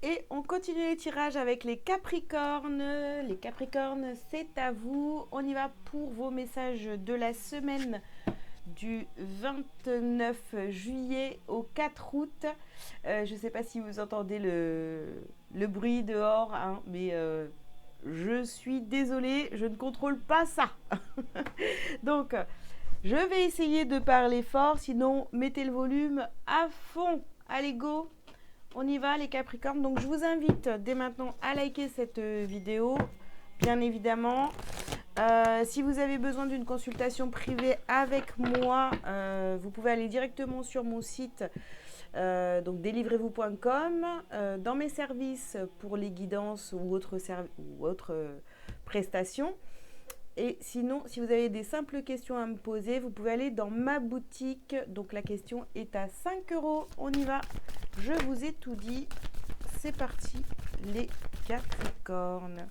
Et on continue les tirages avec les Capricornes. Les Capricornes, c'est à vous. On y va pour vos messages de la semaine du 29 juillet au 4 août. Je ne sais pas si vous entendez le bruit dehors, hein, mais je suis désolée, je ne contrôle pas ça. Donc, je vais essayer de parler fort, sinon mettez le volume à fond. Allez, go! On y va les Capricornes. Donc je vous invite dès maintenant à liker cette vidéo, bien évidemment. Si vous avez besoin d'une consultation privée avec moi, vous pouvez aller directement sur mon site, donc délivrez-vous.com, dans mes services pour les guidances ou autres prestations. Et sinon, si vous avez des simples questions à me poser, vous pouvez aller dans ma boutique. Donc la question est à 5 €. On y va. Je vous ai tout dit. C'est parti, les Capricornes.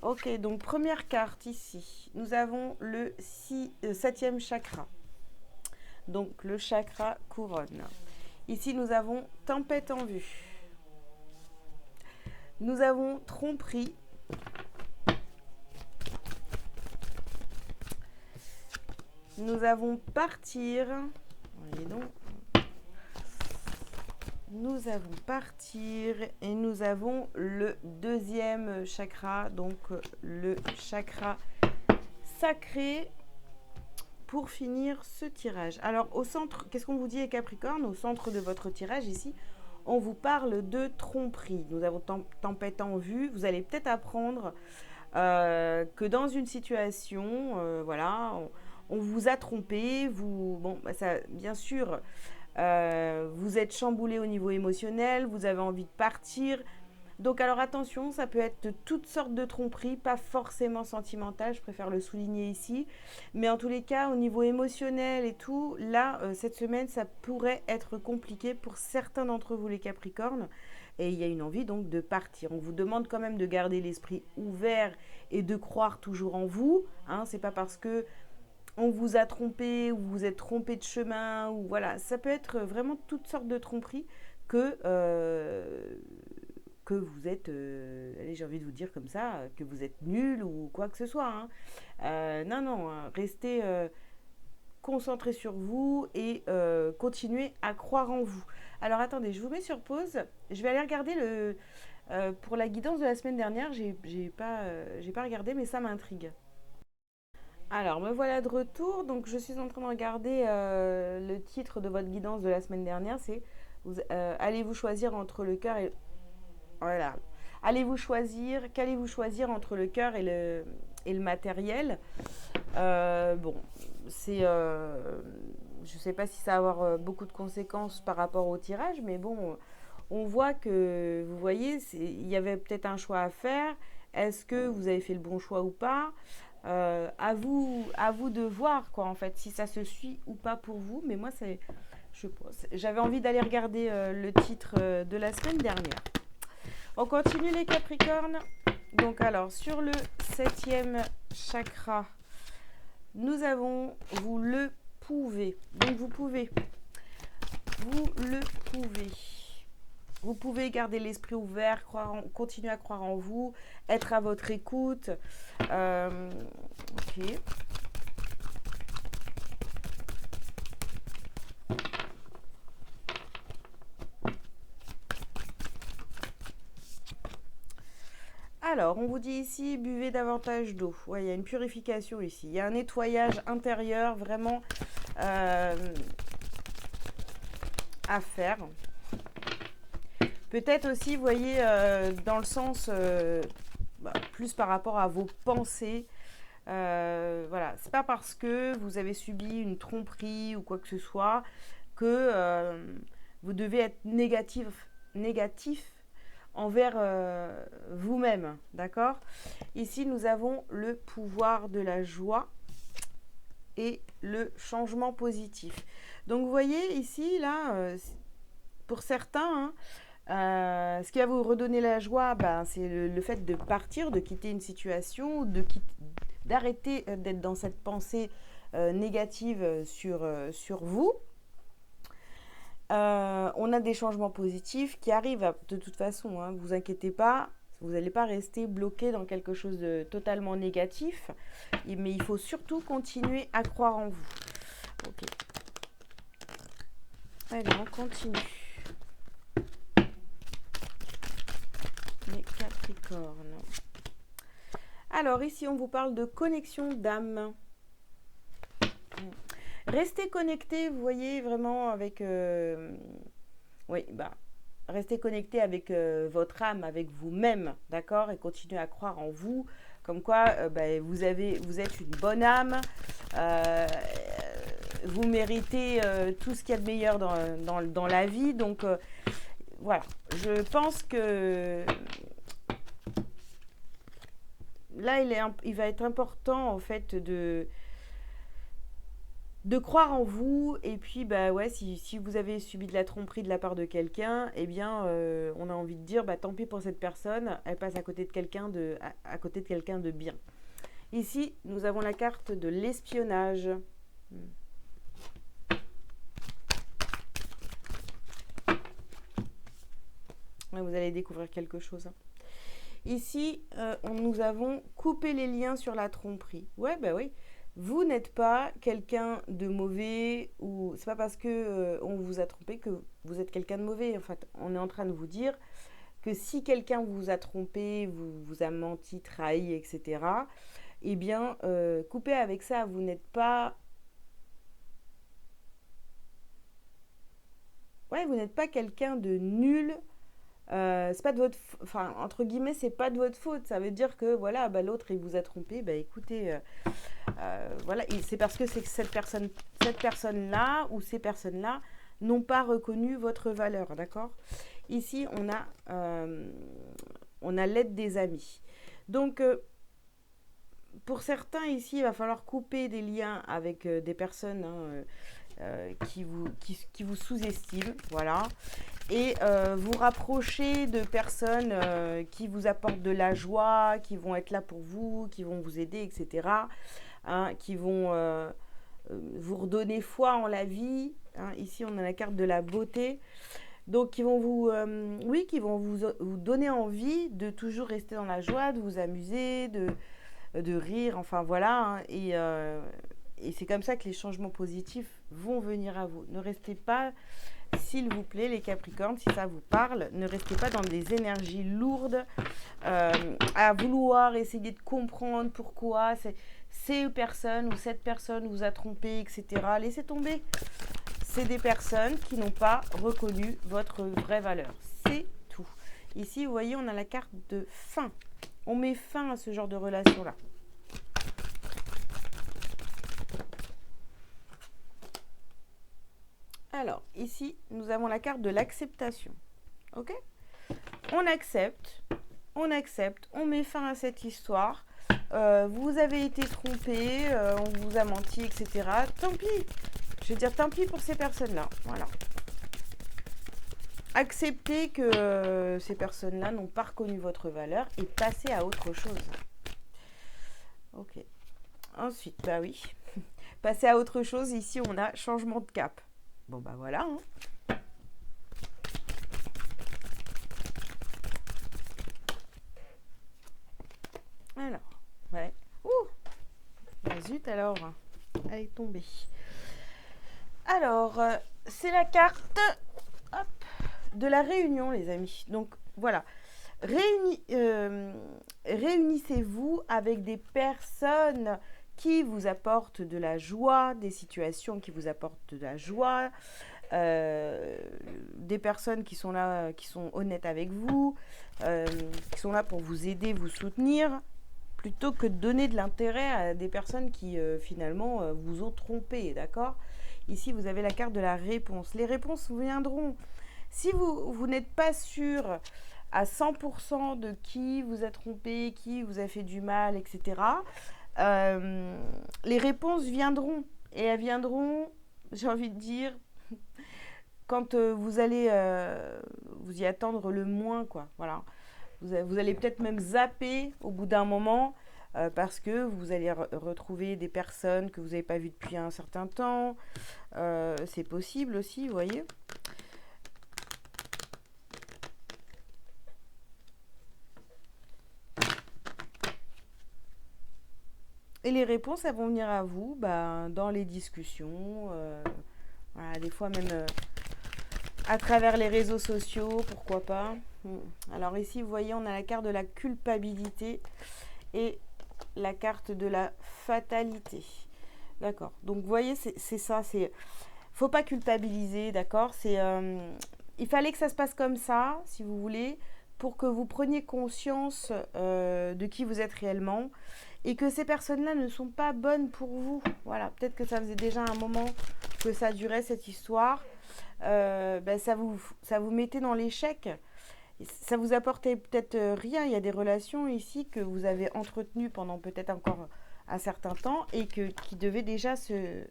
Ok, donc première carte ici. Nous avons le 7e chakra. Donc le chakra couronne. Ici, nous avons tempête en vue. Nous avons tromperie. Nous avons partir. Voyez donc. Nous avons partir et nous avons le 2e chakra, donc le chakra sacré pour finir ce tirage. Alors au centre, qu'est-ce qu'on vous dit les Capricornes? Au centre de votre tirage ici, on vous parle de tromperie. Nous avons tempête en vue. Vous allez peut-être apprendre que dans une situation, voilà, on vous a trompé. Bon, ça, bien sûr. Vous êtes chamboulé au niveau émotionnel, vous avez envie de partir. Donc alors attention, ça peut être toutes sortes de tromperies, pas forcément sentimentales, je préfère le souligner ici. Mais en tous les cas, au niveau émotionnel et tout, là, cette semaine, ça pourrait être compliqué pour certains d'entre vous les Capricornes. Et il y a une envie donc de partir. On vous demande quand même de garder l'esprit ouvert et de croire toujours en vous. Hein, c'est pas parce que on vous a trompé ou vous êtes trompé de chemin, ou voilà, ça peut être vraiment toutes sortes de tromperies que vous êtes, allez, j'ai envie de vous dire comme ça, que vous êtes nul ou quoi que ce soit. Hein. Non, restez concentrés sur vous et continuez à croire en vous. Alors attendez, je vous mets sur pause. Je vais aller regarder pour la guidance de la semaine dernière. J'ai pas regardé, mais ça m'intrigue. Alors, me voilà de retour. Donc, je suis en train de regarder le titre de votre guidance de la semaine dernière. C'est allez-vous choisir entre le cœur et... Voilà. Qu'allez-vous choisir entre le cœur et le matériel? Bon, c'est... je ne sais pas si ça va avoir beaucoup de conséquences par rapport au tirage, mais bon, on voit que, vous voyez, il y avait peut-être un choix à faire. Est-ce que vous avez fait le bon choix ou pas? À vous de voir, quoi, en fait, si ça se suit ou pas pour vous. Mais moi, j'avais envie d'aller regarder le titre de la semaine dernière. On continue les Capricornes. Donc alors, sur le 7e chakra, nous avons vous le pouvez. Donc vous le pouvez. Vous pouvez garder l'esprit ouvert, continuer à croire en vous, être à votre écoute. Ok. Alors, on vous dit ici, buvez davantage d'eau. Ouais, il y a une purification ici. Il y a un nettoyage intérieur vraiment à faire. Peut-être aussi, vous voyez, dans le sens, plus par rapport à vos pensées. Voilà, c'est pas parce que vous avez subi une tromperie ou quoi que ce soit que vous devez être négatif envers vous-même, d'accord? Ici, nous avons le pouvoir de la joie et le changement positif. Donc, vous voyez ici, là, pour certains, hein, ce qui va vous redonner la joie, c'est le fait de partir, de quitter une situation, d'arrêter d'être dans cette pensée négative sur vous. On a des changements positifs qui arrivent de toute façon, hein, vous inquiétez pas, vous n'allez pas rester bloqué dans quelque chose de totalement négatif, mais il faut surtout continuer à croire en vous. Ok. Allez, on continue. Les Capricornes. Alors ici, on vous parle de connexion d'âme. Restez connecté, vous voyez, vraiment avec... oui, restez connecté avec votre âme, avec vous-même, d'accord? Et continuez à croire en vous, comme quoi vous êtes une bonne âme, vous méritez tout ce qu'il y a de meilleur dans la vie. Donc voilà, je pense que là, il va être important en fait de croire en vous. Et puis si vous avez subi de la tromperie de la part de quelqu'un, eh bien on a envie de dire tant pis pour cette personne, elle passe à côté de quelqu'un de bien. Ici nous avons la carte de l'espionnage. Vous allez découvrir quelque chose. Ici nous avons coupé les liens sur la tromperie. Oui. Vous n'êtes pas quelqu'un de mauvais, ou c'est pas parce que on vous a trompé que vous êtes quelqu'un de mauvais. En fait, on est en train de vous dire que si quelqu'un vous a trompé, vous a menti, trahi, etc., eh bien, coupez avec ça. Vous n'êtes pas... vous n'êtes pas quelqu'un de nul. C'est pas de votre... Enfin, entre guillemets, c'est pas de votre faute. Ça veut dire que, voilà, l'autre, il vous a trompé. Écoutez... voilà, c'est parce que c'est que cette personne-là ou ces personnes-là n'ont pas reconnu votre valeur, d'accord? Ici, on a l'aide des amis. Donc, pour certains, ici, il va falloir couper des liens avec des personnes qui vous sous-estiment, voilà, et vous rapprocher de personnes qui vous apportent de la joie, qui vont être là pour vous, qui vont vous aider, etc., qui vont vous redonner foi en la vie. Ici, on a la carte de la beauté. Donc, qui vont vous donner envie de toujours rester dans la joie, de vous amuser, de rire, enfin voilà. Et c'est comme ça que les changements positifs vont venir à vous. Ne restez pas, s'il vous plaît, les Capricornes, si ça vous parle, ne restez pas dans des énergies lourdes, à vouloir essayer de comprendre pourquoi ces personnes ou cette personne vous a trompé, etc. Laissez tomber. C'est des personnes qui n'ont pas reconnu votre vraie valeur. C'est tout. Ici, vous voyez, on a la carte de fin. On met fin à ce genre de relation-là. Alors, ici, nous avons la carte de l'acceptation. Ok ? On accepte, on met fin à cette histoire. Vous avez été trompé, on vous a menti, etc. Tant pis. Je veux dire, tant pis pour ces personnes-là. Voilà. Acceptez que ces personnes-là n'ont pas reconnu votre valeur et passez à autre chose. Ok. Ensuite, oui. Passez à autre chose. Ici, on a changement de cap. Bon, voilà. Alors, ouais. Ouh, zut alors. Elle est tombée. Alors, c'est la carte de la réunion, les amis. Donc, voilà. Réunissez-vous avec des personnes qui vous apportent de la joie, des situations qui vous apportent de la joie, des personnes qui sont là, qui sont honnêtes avec vous, qui sont là pour vous aider, vous soutenir, plutôt que de donner de l'intérêt à des personnes qui finalement vous ont trompé, d'accord ? Ici, vous avez la carte de la réponse. Les réponses viendront. Si vous n'êtes pas sûr à 100% de qui vous a trompé, qui vous a fait du mal, etc., les réponses viendront. Et elles viendront, j'ai envie de dire, quand vous allez vous y attendre le moins, quoi. Voilà. Vous allez peut-être même zapper au bout d'un moment parce que vous allez retrouver des personnes que vous n'avez pas vues depuis un certain temps. C'est possible aussi, vous voyez. Et les réponses, elles vont venir à vous dans les discussions, voilà, des fois même à travers les réseaux sociaux, pourquoi pas. Alors ici, vous voyez, on a la carte de la culpabilité et la carte de la fatalité. D'accord. Donc, vous voyez, c'est ça. Faut pas culpabiliser, d'accord. Il fallait que ça se passe comme ça, si vous voulez, pour que vous preniez conscience de qui vous êtes réellement et que ces personnes-là ne sont pas bonnes pour vous. Voilà. Peut-être que ça faisait déjà un moment que ça durait cette histoire. Ça vous mettait dans l'échec. Ça vous apportait peut-être rien. Il y a des relations ici que vous avez entretenues pendant peut-être encore un certain temps et qui devaient déjà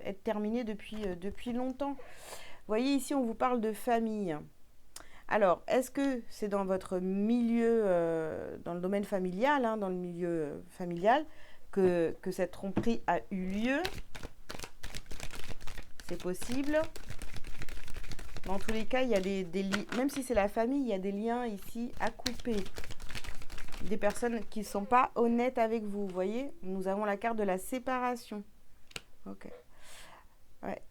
être terminées depuis longtemps. Vous voyez, ici, on vous parle de famille. Alors, est-ce que c'est dans votre milieu, dans le domaine familial, hein, dans le milieu familial, que cette tromperie a eu lieu? C'est possible. Dans tous les cas, il y a des liens, même si c'est la famille, il y a des liens ici à couper. Des personnes qui ne sont pas honnêtes avec vous, vous voyez. Nous avons la carte de la séparation. Ok. Ouais.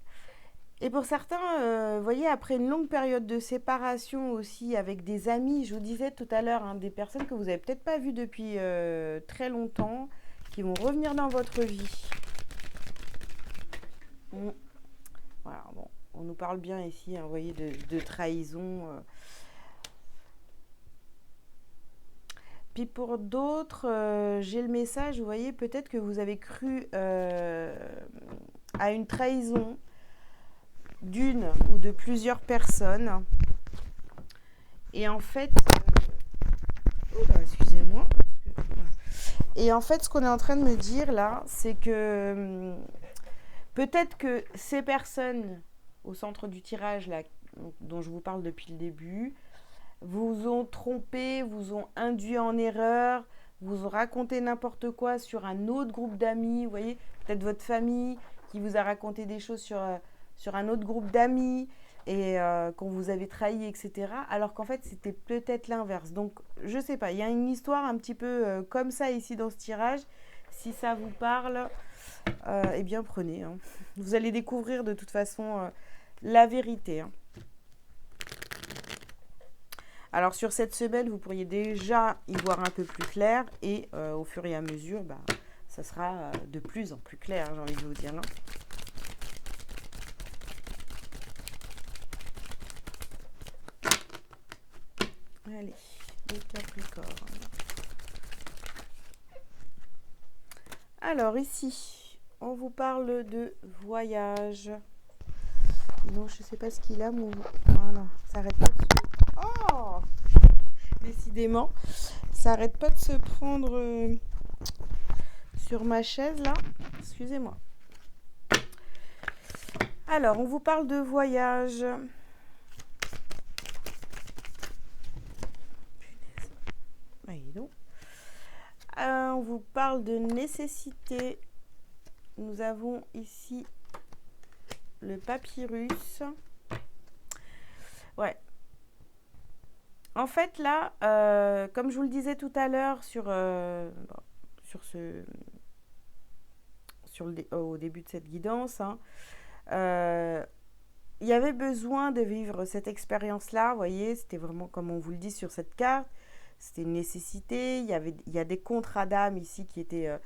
Et pour certains, vous voyez, après une longue période de séparation aussi avec des amis, je vous disais tout à l'heure, hein, des personnes que vous n'avez peut-être pas vues depuis très longtemps, qui vont revenir dans votre vie. Voilà, bon, on nous parle bien ici, hein, vous voyez, de trahison. Puis pour d'autres, j'ai le message, vous voyez, peut-être que vous avez cru à une trahison d'une ou de plusieurs personnes. Et en fait, excusez-moi. Et en fait, ce qu'on est en train de me dire là, c'est que peut-être que ces personnes au centre du tirage là, dont je vous parle depuis le début, vous ont trompé, vous ont induit en erreur, vous ont raconté n'importe quoi sur un autre groupe d'amis, vous voyez, peut-être votre famille qui vous a raconté des choses sur un autre groupe d'amis et qu'on vous avait trahi, etc. Alors qu'en fait, c'était peut-être l'inverse. Donc, je sais pas, il y a une histoire un petit peu comme ça ici dans ce tirage. Si ça vous parle, eh bien prenez. Hein. Vous allez découvrir de toute façon la vérité. Hein. Alors sur cette semaine, vous pourriez déjà y voir un peu plus clair et au fur et à mesure, ça sera de plus en plus clair, j'ai envie de vous dire. Hein. Allez, les Capricornes. Alors ici, on vous parle de voyage. Non, je sais pas ce qu'il a, mon... Voilà, ça arrête pas de se... Oh, décidément, ça arrête pas de se prendre sur ma chaise, là. Excusez-moi. Alors, on vous parle de voyage. Donc. On vous parle de nécessité. Nous avons ici le papyrus. Ouais. En fait, là, comme je vous le disais tout à l'heure au début de cette guidance, hein, il y avait besoin de vivre cette expérience-là. Vous voyez, c'était vraiment comme on vous le dit sur cette carte. C'était une nécessité. Il y a des contrats d'âme ici qui étaient,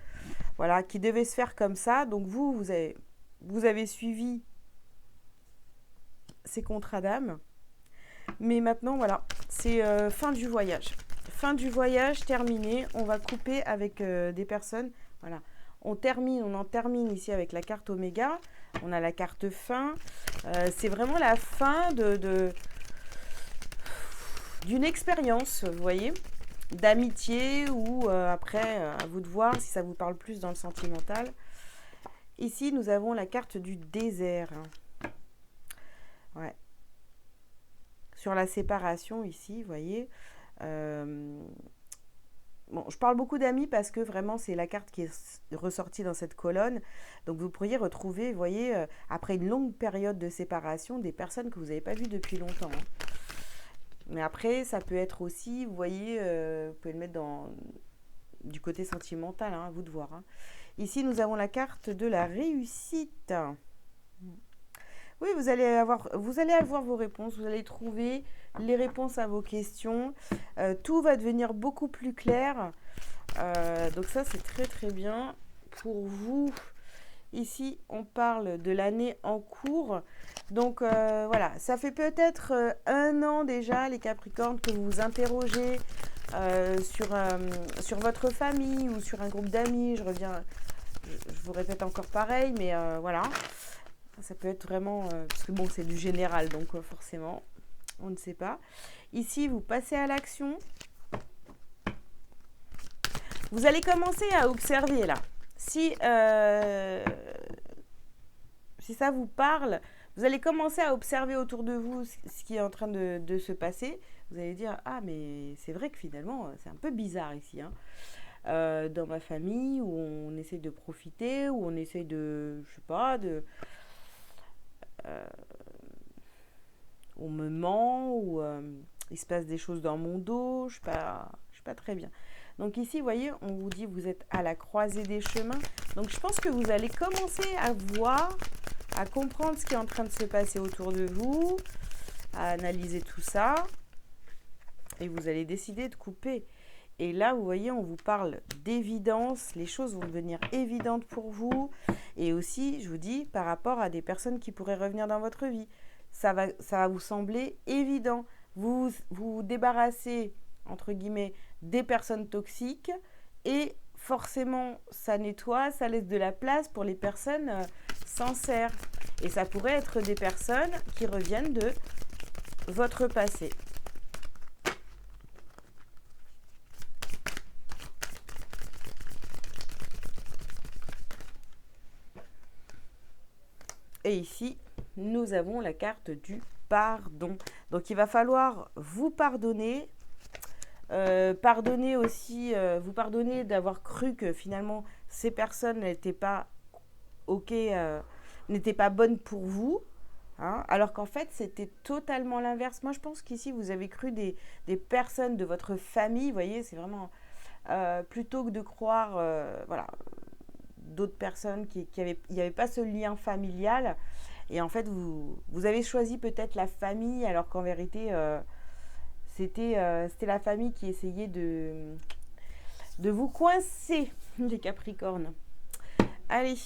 qui devaient se faire comme ça. Donc vous avez suivi ces contrats d'âme. Mais maintenant, voilà, c'est fin du voyage. Fin du voyage, terminé. On va couper avec des personnes. Voilà, on en termine ici avec la carte Oméga. On a la carte fin. C'est vraiment la fin d'une expérience, vous voyez, d'amitié ou après, à vous de voir si ça vous parle plus dans le sentimental. Ici, nous avons la carte du désert. Ouais. Sur la séparation, ici, vous voyez. Bon, je parle beaucoup d'amis parce que vraiment, c'est la carte qui est ressortie dans cette colonne. Donc, vous pourriez retrouver, vous voyez, après une longue période de séparation, des personnes que vous n'avez pas vues depuis longtemps. Hein. Mais après, ça peut être aussi, vous voyez, vous pouvez le mettre du côté sentimental, hein, à vous de voir. Hein. Ici, nous avons la carte de la réussite. Oui, vous allez avoir vos réponses, vous allez trouver les réponses à vos questions. Tout va devenir beaucoup plus clair. Donc ça, c'est très très bien pour vous. Ici, on parle de l'année en cours. Donc voilà, ça fait peut-être 1 an déjà, les Capricornes, que vous vous interrogez sur votre famille ou sur un groupe d'amis. Je vous répète encore pareil, mais voilà. Ça peut être vraiment... parce que bon, c'est du général, donc forcément, on ne sait pas. Ici, vous passez à l'action. Vous allez commencer à observer là. Si ça vous parle, vous allez commencer à observer autour de vous ce qui est en train de se passer. Vous allez dire, ah mais c'est vrai que finalement, c'est un peu bizarre ici. Hein. Dans ma famille, où on essaie de profiter, où on essaie de, je sais pas, on me ment, ou il se passe des choses dans mon dos, je suis pas très bien. Donc ici, vous voyez, on vous dit vous êtes à la croisée des chemins. Donc je pense que vous allez commencer à voir, à comprendre ce qui est en train de se passer autour de vous, à analyser tout ça, et vous allez décider de couper. Et là, vous voyez, on vous parle d'évidence, les choses vont devenir évidentes pour vous. Et aussi, je vous dis, par rapport à des personnes qui pourraient revenir dans votre vie. Ça va vous sembler évident. Vous débarrassez, entre guillemets, des personnes toxiques et forcément, ça nettoie, ça laisse de la place pour les personnes sincères. Et ça pourrait être des personnes qui reviennent de votre passé. Et ici, nous avons la carte du pardon. Donc, il va falloir vous pardonner. Pardonner aussi, vous pardonner d'avoir cru que finalement, ces personnes n'étaient pas OK, n'étaient pas bonnes pour vous. Hein, alors qu'en fait, c'était totalement l'inverse. Moi, je pense qu'ici, vous avez cru des personnes de votre famille. Vous voyez, c'est vraiment... plutôt que de croire... voilà, d'autres personnes il n'y avait pas ce lien familial. Et en fait, vous avez choisi peut-être la famille, alors qu'en vérité, c'était la famille qui essayait de vous coincer, les Capricornes. Allez.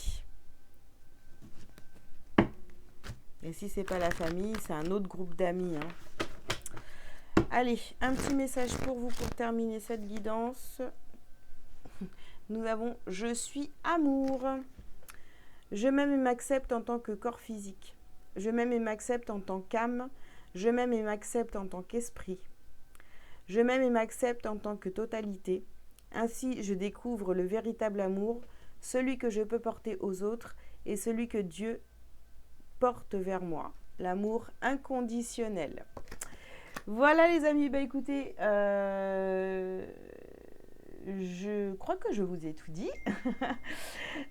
Et si c'est pas la famille, c'est un autre groupe d'amis. Hein. Allez, un petit message pour vous pour terminer cette guidance. Nous avons « Je suis amour ». Je m'aime et m'accepte en tant que corps physique. Je m'aime et m'accepte en tant qu'âme. Je m'aime et m'accepte en tant qu'esprit. Je m'aime et m'accepte en tant que totalité. Ainsi, je découvre le véritable amour, celui que je peux porter aux autres et celui que Dieu porte vers moi. L'amour inconditionnel. Voilà les amis, bah écoutez, je crois que je vous ai tout dit.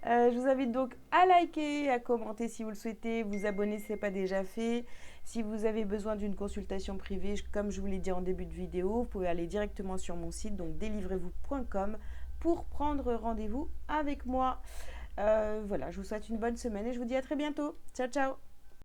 Je vous invite donc à liker, à commenter si vous le souhaitez, vous abonner si ce n'est pas déjà fait. Si vous avez besoin d'une consultation privée, comme je vous l'ai dit en début de vidéo, vous pouvez aller directement sur mon site, donc délivrez-vous.com, pour prendre rendez-vous avec moi. Voilà, je vous souhaite une bonne semaine et je vous dis à très bientôt. Ciao, ciao!